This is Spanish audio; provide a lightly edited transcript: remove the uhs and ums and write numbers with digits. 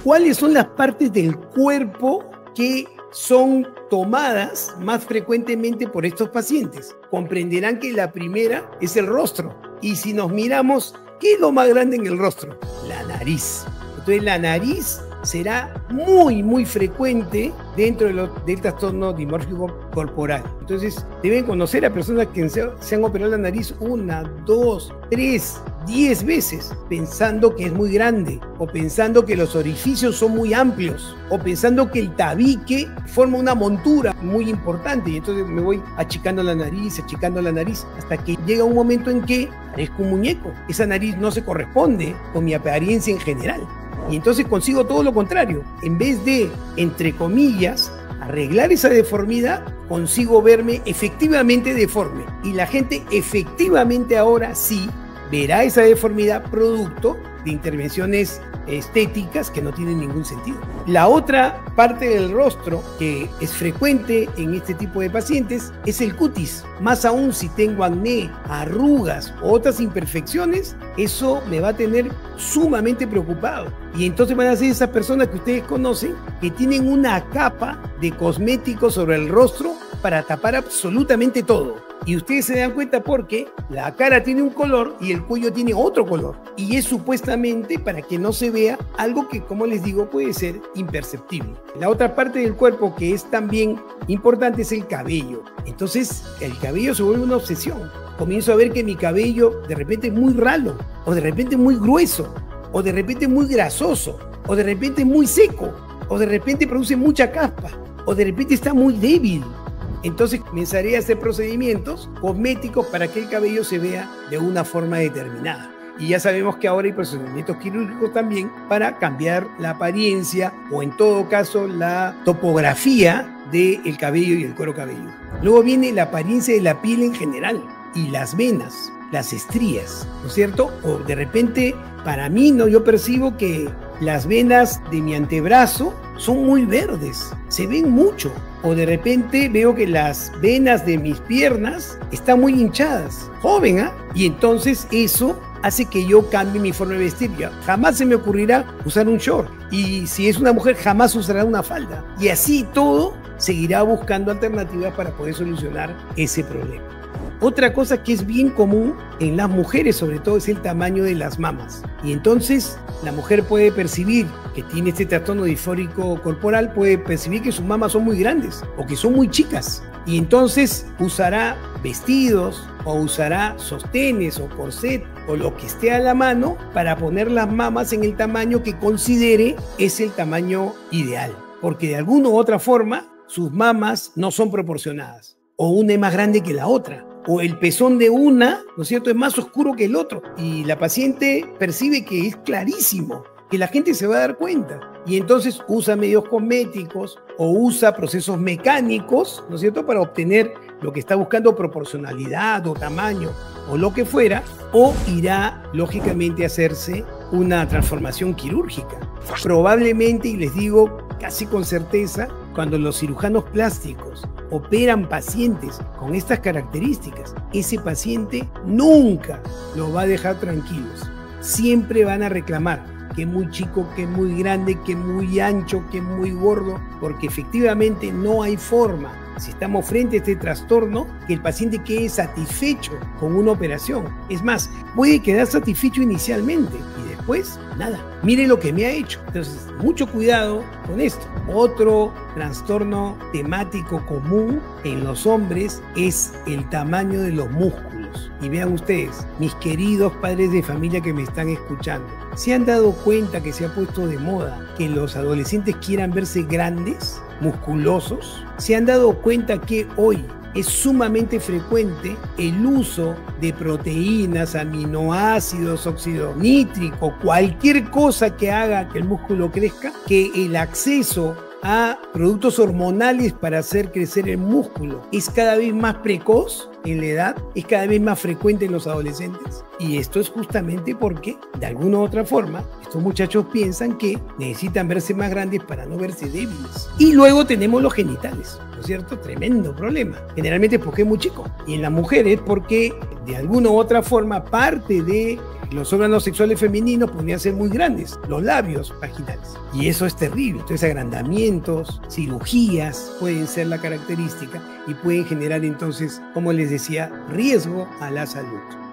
¿Cuáles son las partes del cuerpo que son tomadas más frecuentemente por estos pacientes? Comprenderán que la primera es el rostro. Y si nos miramos, ¿qué es lo más grande en el rostro? La nariz. Entonces la nariz será muy frecuente dentro del trastorno dimórfico corporal. Entonces deben conocer a personas que se han operado la nariz 1, 2, 3, 10 veces, pensando que es muy grande, o pensando que los orificios son muy amplios, o pensando que el tabique forma una montura muy importante, y entonces me voy achicando la nariz, hasta que llega un momento en que parezco un muñeco. Esa nariz no se corresponde con mi apariencia en general. Y entonces consigo todo lo contrario. En vez de, entre comillas, arreglar esa deformidad, consigo verme efectivamente deforme. Y la gente efectivamente ahora sí verá esa deformidad producto de intervenciones estéticas que no tienen ningún sentido. La otra parte del rostro que es frecuente en este tipo de pacientes es el cutis. Más aún si tengo acné, arrugas o otras imperfecciones, eso me va a tener sumamente preocupado. Y entonces van a ser esas personas que ustedes conocen que tienen una capa de cosméticos sobre el rostro para tapar absolutamente todo. Y ustedes se dan cuenta porque la cara tiene un color y el cuello tiene otro color. Y es supuestamente para que no se vea algo que, como les digo, puede ser imperceptible. La otra parte del cuerpo que es también importante es el cabello. Entonces, el cabello se vuelve una obsesión. Comienzo a ver que mi cabello de repente es muy ralo, o de repente muy grueso, o de repente muy grasoso, o de repente muy seco, o de repente produce mucha caspa, o de repente está muy débil. Entonces comenzaré a hacer procedimientos cosméticos para que el cabello se vea de una forma determinada. Y ya sabemos que ahora hay procedimientos quirúrgicos también para cambiar la apariencia o en todo caso la topografía del cabello y el cuero cabelludo. Luego viene la apariencia de la piel en general y las venas, las estrías, ¿no es cierto? O de repente, para mí, ¿no? Yo percibo que las venas de mi antebrazo son muy verdes, se ven mucho. O de repente veo que las venas de mis piernas están muy hinchadas. Joven, ¿ah? Y entonces eso hace que yo cambie mi forma de vestir. Ya jamás se me ocurrirá usar un short. Y si es una mujer, jamás usará una falda. Y así todo seguirá buscando alternativas para poder solucionar ese problema. Otra cosa que es bien común en las mujeres, sobre todo, es el tamaño de las mamas. Y entonces la mujer puede percibir que tiene este trastorno disfórico corporal, puede percibir que sus mamas son muy grandes o que son muy chicas. Y entonces usará vestidos o usará sostenes o corset o lo que esté a la mano para poner las mamas en el tamaño que considere es el tamaño ideal. Porque de alguna u otra forma sus mamas no son proporcionadas. O una es más grande que la otra. O el pezón de una, ¿no es cierto?, es más oscuro que el otro. Y la paciente percibe que es clarísimo, que la gente se va a dar cuenta. Y entonces usa medios cosméticos o usa procesos mecánicos, ¿no es cierto?, para obtener lo que está buscando, proporcionalidad o tamaño o lo que fuera, o irá lógicamente a hacerse una transformación quirúrgica. Probablemente, y les digo casi con certeza, cuando los cirujanos plásticos operan pacientes con estas características, ese paciente nunca lo va a dejar tranquilos. Siempre van a reclamar que es muy chico, que es muy grande, que es muy ancho, que es muy gordo, porque efectivamente no hay forma, si estamos frente a este trastorno, que el paciente quede satisfecho con una operación. Es más, puede quedar satisfecho inicialmente y después, nada. Mire lo que me ha hecho. Entonces, mucho cuidado con esto. Otro trastorno temático común en los hombres es el tamaño de los músculos. Y vean ustedes, mis queridos padres de familia que me están escuchando, ¿se han dado cuenta que se ha puesto de moda que los adolescentes quieran verse grandes, musculosos? ¿Se han dado cuenta que hoy es sumamente frecuente el uso de proteínas, aminoácidos, óxido nítrico, cualquier cosa que haga que el músculo crezca, que el acceso a productos hormonales para hacer crecer el músculo es cada vez más precoz en la edad, es cada vez más frecuente en los adolescentes? Y esto es justamente porque, de alguna u otra forma, estos muchachos piensan que necesitan verse más grandes para no verse débiles. Y luego tenemos los genitales, ¿no es cierto? Tremendo problema. Generalmente porque es muy chico. Y en las mujeres porque, de alguna u otra forma, parte de los órganos sexuales femeninos podrían ser muy grandes, los labios vaginales. Y eso es terrible. Entonces, agrandamientos, cirugías pueden ser la característica y pueden generar entonces, como les decía, riesgo a la salud.